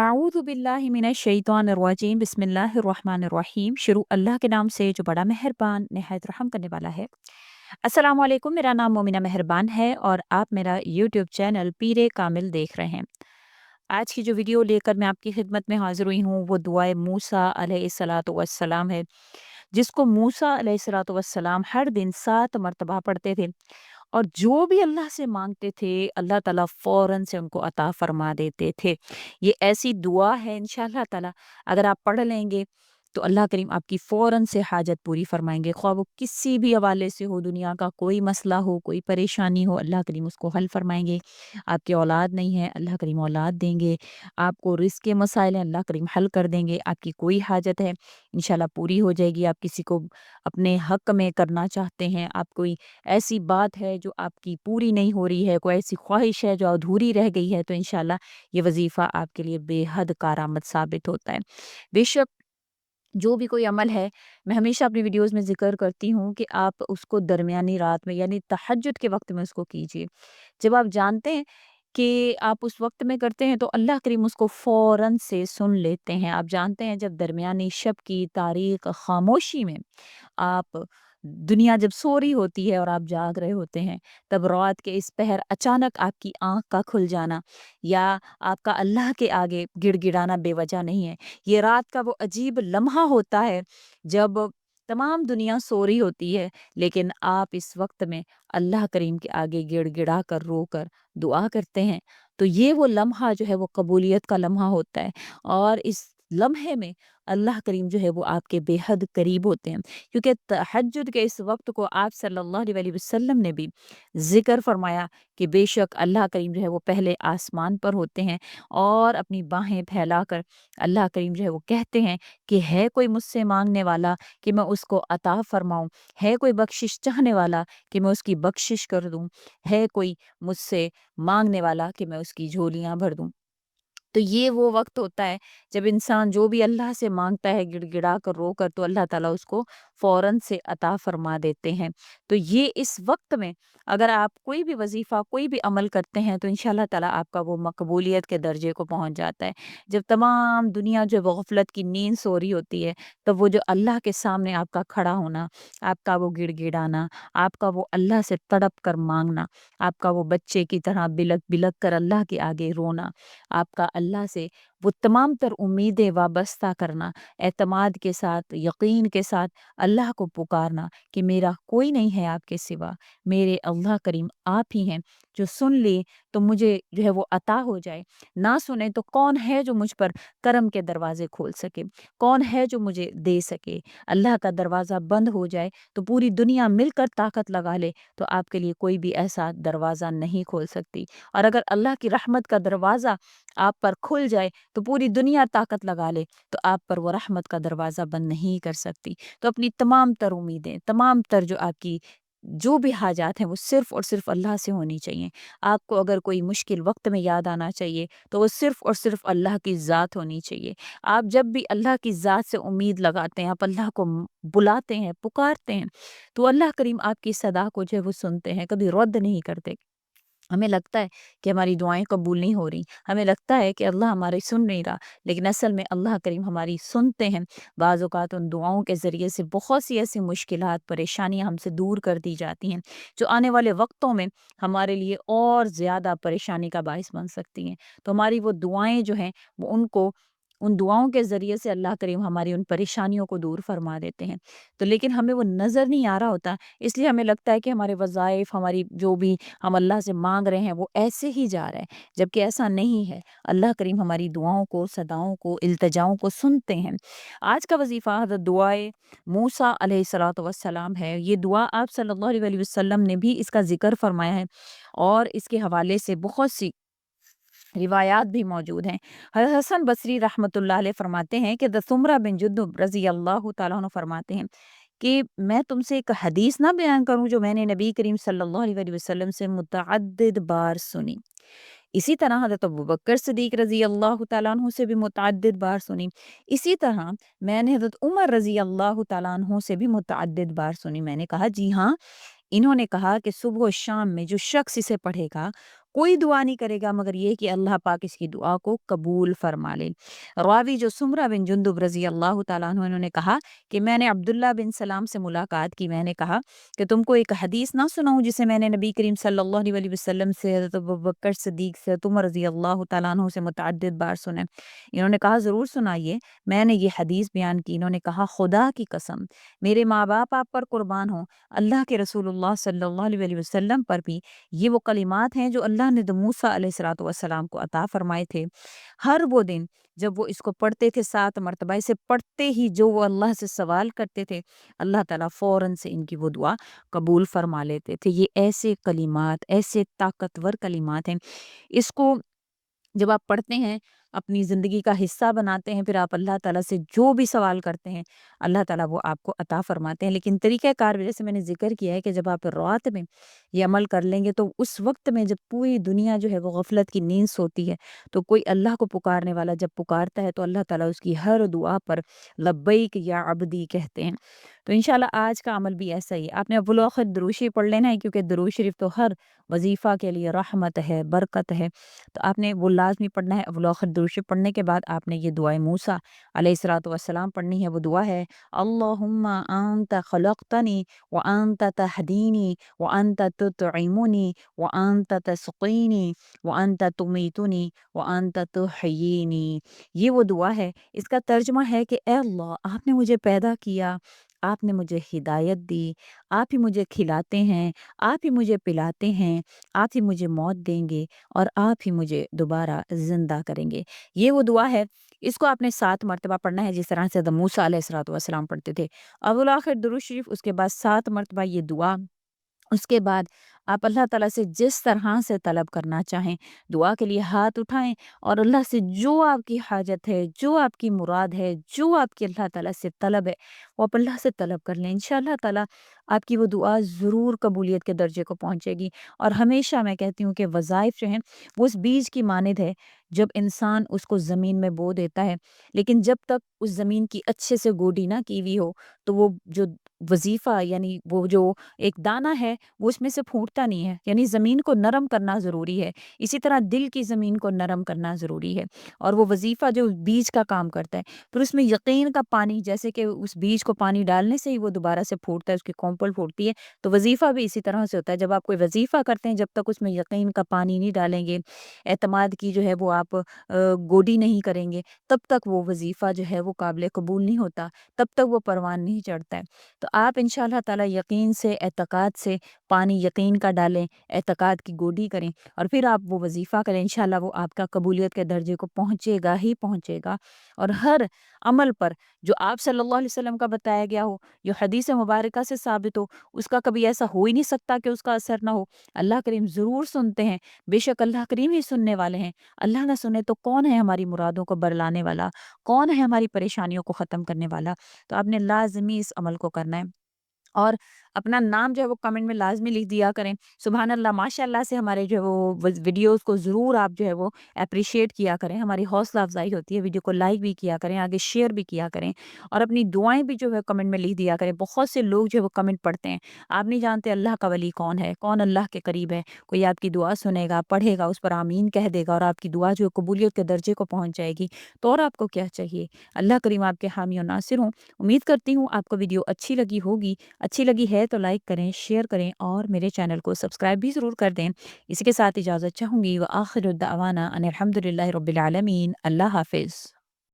आऊज़ु बिल्लाहि मिनश शैतानिर रजीम बिस्मिल्लाहिर रहमानिर रहीम। शुरू अल्लाह के नाम से जो बड़ा मेहरबान निहायत रहम करने वाला है। अस्सलाम वालेकुम, मेरा नाम मोमिना मेहरबान है और आप मेरा यूट्यूब चैनल पीरे कामिल देख रहे हैं। आज की जो वीडियो लेकर मैं आपकी खिदमत में हाजिर हुई हूँ वो दुआए मूसा अलैहिस्सलातु वस्सलाम है, जिसको मूसा अलैहिस्सलातु वस्सलाम हर दिन 7 मर्तबा पढ़ते थे और जो भी अल्लाह से मांगते थे अल्लाह ताला फ़ौरन से उनको अता फरमा देते थे। ये ऐसी दुआ है इंशाअल्लाह ताला, अगर आप पढ़ लेंगे तो अल्लाह करीम आपकी फ़ौरन से हाजत पूरी फरमाएँगे। ख़्वाह वो किसी भी हवाले से हो, दुनिया का कोई मसला हो, कोई परेशानी हो, अल्लाह करीम उसको हल फरमाएँगे। आपकी औलाद नहीं है, अल्लाह करीम औलाद देंगे। आपको रिज़्क़ के मसाइल हैं, अल्लाह करीम हल कर देंगे। आपकी कोई हाजत है इंशाअल्लाह पूरी हो जाएगी। आप किसी को अपने हक़ में करना चाहते हैं, आप कोई ऐसी बात है जो आपकी पूरी नहीं हो रही है, कोई ऐसी ख्वाहिश है जो अधूरी रह गई है, तो इंशाअल्लाह ये वज़ीफ़ा आपके लिए बेहद कारआमद साबित होता है। बेशक जो भी कोई अमल है, मैं हमेशा अपनी वीडियोज़ में ज़िक्र करती हूँ कि आप उसको दरमियानी रात में यानी तहज्जुद के वक़्त में उसको कीजिए। जब आप जानते हैं कि आप उस वक़्त में करते हैं तो अल्लाह करीम उसको फ़ौरन से सुन लेते हैं। आप जानते हैं जब दरमियानी शब की तारीक ख़ामोशी में आप दुनिया जब सो रही होती है और आप जाग रहे होते हैं, तब रात के इस पहर अचानक आपकी आँख का खुल जाना या आपका अल्लाह के आगे गिड़गिड़ाना बेवजह नहीं है। ये रात का वो अजीब लम्हा होता है जब तमाम दुनिया सो रही होती है, लेकिन आप इस वक़्त में अल्लाह करीम के आगे गिड़गिड़ा कर, रोकर दुआ करते हैं। तो ये वो लम्हा जो है वो कबूलियत का लम्हा होता है और इस लम्हे में अल्लाह करीम जो है वो आपके बेहद करीब होते हैं। क्योंकि तहज्जुद के इस वक़्त को आप सल्लल्लाहु अलैहि वसल्लम ने भी ज़िक्र फरमाया कि बेशक अल्लाह करीम जो है वो पहले आसमान पर होते हैं और अपनी बाहें फैलाकर अल्लाह करीम जो है वो कहते हैं कि है कोई मुझसे माँगने वाला कि मैं उसको अता फ़रमाऊँ, है कोई बख्शिश चाहने वाला कि मैं उसकी बख्शिश कर दूँ, है कोई मुझसे माँगने वाला कि मैं उसकी झोलियाँ भर दूँ। तो ये वो वक़्त होता है जब इंसान जो भी अल्लाह से माँगता है गिड़गिड़ा कर, रो कर, तो अल्लाह ताला उसको फ़ौरन से अता फ़रमा देते हैं। तो ये इस वक़्त में अगर आप कोई भी वज़ीफ़ा, कोई भी अमल करते हैं तो इंशाअल्लाह ताला आपका वो मकबूलियत के दर्जे को पहुँच जाता है। जब तमाम दुनिया जो गफ़लत की नींद सो रही होती है, तब वो जो अल्लाह के सामने आपका खड़ा होना, आपका वो गिड़गिड़ाना, आपका वो अल्लाह से तड़प कर माँगना, आपका वो बच्चे की तरह बिलक-बिलक कर अल्लाह के आगे रोना, आपका अल्लाह से वो तमाम तर उम्मीदें वाबस्ता करना, एतमाद के साथ, यकीन के साथ अल्लाह को पुकारना कि मेरा कोई नहीं है आपके सिवा, मेरे अल्लाह करीम आप ही हैं, जो सुन ले तो मुझे जो है वो अता हो जाए, ना सुने तो कौन है जो मुझ पर करम के दरवाज़े खोल सके, कौन है जो मुझे दे सके। अल्लाह का दरवाज़ा बंद हो जाए तो पूरी दुनिया मिलकर ताकत लगा ले, तो आपके लिए कोई भी ऐसा दरवाज़ा नहीं खोल सकती। और अगर अल्लाह की रहमत का दरवाज़ा आप पर खुल जाए तो पूरी दुनिया ताकत लगा ले, तो आप पर वो रहमत का दरवाज़ा बंद नहीं कर सकती। तो अपनी तमाम तर उम्मीदें, तमाम तर जो आपकी जो भी हाजात हैं वो सिर्फ़ और सिर्फ़ अल्लाह से होनी चाहिए। आपको अगर कोई मुश्किल वक़्त में याद आना चाहिए तो वो सिर्फ़ और सिर्फ़ अल्लाह की ज़ात होनी चाहिए। आप जब भी अल्लाह की ज़ात से उम्मीद लगाते हैं, आप अल्लाह को बुलाते हैं, पुकारते हैं, तो अल्लाह करीम आपकी सदा को जो है वो सुनते हैं, कभी रद्द नहीं करते। हमें लगता है कि हमारी दुआएँ कबूल नहीं हो रही, हमें लगता है कि अल्लाह हमारी सुन नहीं रहा, लेकिन असल में अल्लाह करीम हमारी सुनते हैं। बाज़ औक़ात उन दुआओं के ज़रिए से बहुत सी ऐसी मुश्किलात, परेशानियाँ हमसे दूर कर दी जाती हैं, जो आने वाले वक़्तों में हमारे लिए और ज़्यादा परेशानी का बाइस बन सकती हैं। तो हमारी वो दुआएँ जो हैं, वो उनको उन दुआओं के ज़रिए से अल्लाह करीम हमारी उन परेशानियों को दूर फ़रमा देते हैं। तो लेकिन हमें वो नज़र नहीं आ रहा होता, इसलिए हमें लगता है कि हमारे वज़ाइफ़, हमारी जो भी हम अल्लाह से माँग रहे हैं वो ऐसे ही जा रहा है, जबकि ऐसा नहीं है। अल्लाह करीम हमारी दुआओं को, सदाओं को, इल्तिजाओं को सुनते हैं। आज का वज़ीफ़ा हज़रत दुआए मूसा अलैहिस्सलातु वस्सलाम है। ये दुआ आप सल्लल्लाहु अलैहि वसल्लम ने भी इसका ज़िक्र फ़रमाया है और इसके हवाले से बहुत सी रिवायात भी मौजूद हैं। हसन बसरी रहमतुल्लाह अलैह फरमाते हैं कि दसुमरा बिन जुद्दुब रज़ी अल्लाह तआला अन्हु फरमाते हैं कि मैं तुमसे एक हदीस ना बयान करूँ जो मैंने नबी करीम सल्लल्लाहु अलैहि वसल्लम से मुतअद्दिद बार सुनी। इसी तरह हज़रत अबू बकर सिद्दीक़ रज़ी अल्लाह तआला अन्हु से भी मुतअद्दिद बार सुनी। इसी तरह मैंने हज़रत उमर रज़ी अल्लाह तआला अन्हु से भी मुतअद्दिद बार सुनी। मैंने कहा जी हाँ, इन्होंने कहा कि सुबह और शाम में जो शख्स इसे पढ़ेगा کوئی دعا نہیں کرے گا مگر یہ کہ اللہ پاک اس کی دعا کو قبول فرما لے۔ راوی جو سمرہ بن جندب رضی اللہ تعالیٰ عنہ، انہوں نے کہا کہ میں نے عبداللہ بن سلام سے ملاقات کی، میں نے کہا کہ تم کو ایک حدیث نہ سناؤں جسے میں نے نبی کریم صلی اللہ علیہ وسلم سے، حضرت ابوبکر صدیق سے، عمر رضی اللہ تعالیٰ عنہ سے متعدد بار سنے۔ انہوں نے کہا ضرور سنائیے۔ میں نے یہ حدیث بیان کی، انہوں نے کہا خدا کی قسم، میرے ماں باپ آپ پر قربان ہوں، اللہ کے رسول اللہ صلی اللہ علیہ وسلم پر بھی، یہ وہ کلمات ہیں جو اللہ نے موسیٰ علیہ الصلوۃ والسلام کو عطا فرمائے تھے۔ ہر وہ دن جب وہ اس کو پڑھتے تھے 7 مرتبہ، اسے پڑھتے ہی جو وہ اللہ سے سوال کرتے تھے، اللہ تعالیٰ فوراً سے ان کی وہ دعا قبول فرما لیتے تھے۔ یہ ایسے کلمات، ایسے طاقتور کلمات ہیں، اس کو جب آپ پڑھتے ہیں، اپنی زندگی کا حصہ بناتے ہیں، پھر آپ اللہ تعالیٰ سے جو بھی سوال کرتے ہیں، اللہ تعالیٰ وہ آپ کو عطا فرماتے ہیں۔ لیکن طریقہ کار جیسے میں نے ذکر کیا ہے کہ جب آپ رات میں یہ عمل کر لیں گے، تو اس وقت میں جب پوری دنیا جو ہے وہ غفلت کی نیند سوتی ہے، تو کوئی اللہ کو پکارنے والا جب پکارتا ہے تو اللہ تعالیٰ اس کی ہر دعا پر لبیک یا عبدی کہتے ہیں۔ تو انشاءاللہ آج کا عمل بھی ایسا ہی ہے۔ آپ نے اول وقت دروشی پڑھ لینا ہے، کیونکہ درود شریف تو ہر وظیفہ کے لیے رحمت ہے، برکت ہے، تو آپ نے وہ لازمی پڑھنا ہے۔ اول وقت درود شریف پڑھنے کے بعد آپ نے یہ دعائے موسیٰ علیہ الصلوۃ والسلام پڑھنی ہے۔ وہ دعا ہے اللہم انت خلقتنی وانت تہدینی وانت تطعمنی وانت تسقینی وانت تمیتنی وانت تحیینی۔ یہ وہ دعا ہے، اس کا ترجمہ ہے کہ اے اللہ، آپ نے مجھے پیدا کیا، آپ نے مجھے ہدایت دی، آپ ہی مجھے کھلاتے ہیں، آپ ہی مجھے پلاتے ہیں، آپ ہی مجھے موت دیں گے اور آپ ہی مجھے دوبارہ زندہ کریں گے۔ یہ وہ دعا ہے، اس کو آپ نے 7 مرتبہ پڑھنا ہے، جس طرح سے حضرت موسیٰ علیہ الصلوۃ والسلام پڑھتے تھے۔ اول درود شریف، اس کے بعد 7 مرتبہ یہ دعا، اس کے بعد آپ اللہ تعالیٰ سے جس طرح سے طلب کرنا چاہیں، دعا کے لیے ہاتھ اٹھائیں اور اللہ سے جو آپ کی حاجت ہے، جو آپ کی مراد ہے، جو آپ کی اللہ تعالیٰ سے طلب ہے، وہ آپ اللہ سے طلب کر لیں۔ انشاءاللہ تعالیٰ آپ کی وہ دعا ضرور قبولیت کے درجے کو پہنچے گی۔ اور ہمیشہ میں کہتی ہوں کہ وظائف جو ہیں وہ اس بیج کی مانند ہے، جب انسان اس کو زمین میں بو دیتا ہے، لیکن جب تک اس زمین کی اچھے سے گوڈی نہ کی ہوئی ہو، تو وہ جو وظیفہ، یعنی وہ جو ایک دانہ ہے، وہ اس میں سے پھوٹتا نہیں ہے۔ یعنی زمین کو نرم کرنا ضروری ہے، اسی طرح دل کی زمین کو نرم کرنا ضروری ہے، اور وہ وظیفہ جو بیج کا کام کرتا ہے، پھر اس میں یقین کا پانی، جیسے کہ اس بیج کو پانی ڈالنے سے ہی وہ دوبارہ سے پھوٹتا ہے، اس کی کونپل پھوٹتی ہے، تو وظیفہ بھی اسی طرح سے ہوتا ہے۔ جب آپ کوئی وظیفہ کرتے ہیں، جب تک اس میں یقین کا پانی نہیں ڈالیں گے، اعتماد کی جو ہے وہ آپ گوڈی نہیں کریں گے، تب تک وہ وظیفہ جو ہے وہ قابل قبول نہیں ہوتا، تب تک وہ پروان نہیں چڑھتا ہے۔ تو آپ انشاءاللہ تعالی یقین سے، اعتقاد سے پانی یقین کا ڈالیں، اعتقاد کی گوڈی کریں، اور پھر آپ وہ وظیفہ کریں، انشاءاللہ وہ آپ کا قبولیت کے درجے کو پہنچے گا ہی پہنچے گا۔ اور ہر عمل پر جو آپ صلی اللہ علیہ وسلم کا بتایا گیا ہو، جو حدیث مبارکہ سے ثابت ہو، اس کا کبھی ایسا ہو ہی نہیں سکتا کہ اس کا اثر نہ ہو۔ اللہ کریم ضرور سنتے ہیں، بے شک اللہ کریم ہی سننے والے ہیں۔ اللہ نہ سنے تو کون ہے ہماری مرادوں کو برلانے والا، کون ہے ہماری پریشانیوں کو ختم کرنے والا؟ تو آپ نے لازمی اس عمل کو کرنا ہے، اور اپنا نام جو ہے وہ کمنٹ میں لازمی لکھ دیا کریں۔ سبحان اللہ، ماشاء اللہ سے ہمارے جو ہے وہ ویڈیوز کو ضرور آپ جو ہے وہ اپریشیٹ کیا کریں، ہماری حوصلہ افزائی ہوتی ہے۔ ویڈیو کو لائک بھی کیا کریں، آگے شیئر بھی کیا کریں، اور اپنی دعائیں بھی جو ہے کمنٹ میں لکھ دیا کریں۔ بہت سے لوگ جو ہے وہ کمنٹ پڑھتے ہیں، آپ نہیں جانتے اللہ کا ولی کون ہے، کون اللہ کے قریب ہے۔ کوئی آپ کی دعا سنے گا، پڑھے گا، اس پر آمین کہہ دے گا، اور آپ کی دعا جو ہے قبولیت کے درجے کو پہنچ جائے گی، تو اور آپ کو کیا چاہیے؟ اللہ کریم آپ کے حامی و ناصر ہوں۔ امید کرتی ہوں آپ کو ویڈیو اچھی لگی ہوگی، اچھی لگی ہے تو لائک کریں، شیئر کریں، اور میرے چینل کو سبسکرائب بھی ضرور کر دیں۔ اسی کے ساتھ اجازت چاہوں گی، وآخر دعوانا ان الحمد للہ رب العالمین۔ اللہ حافظ۔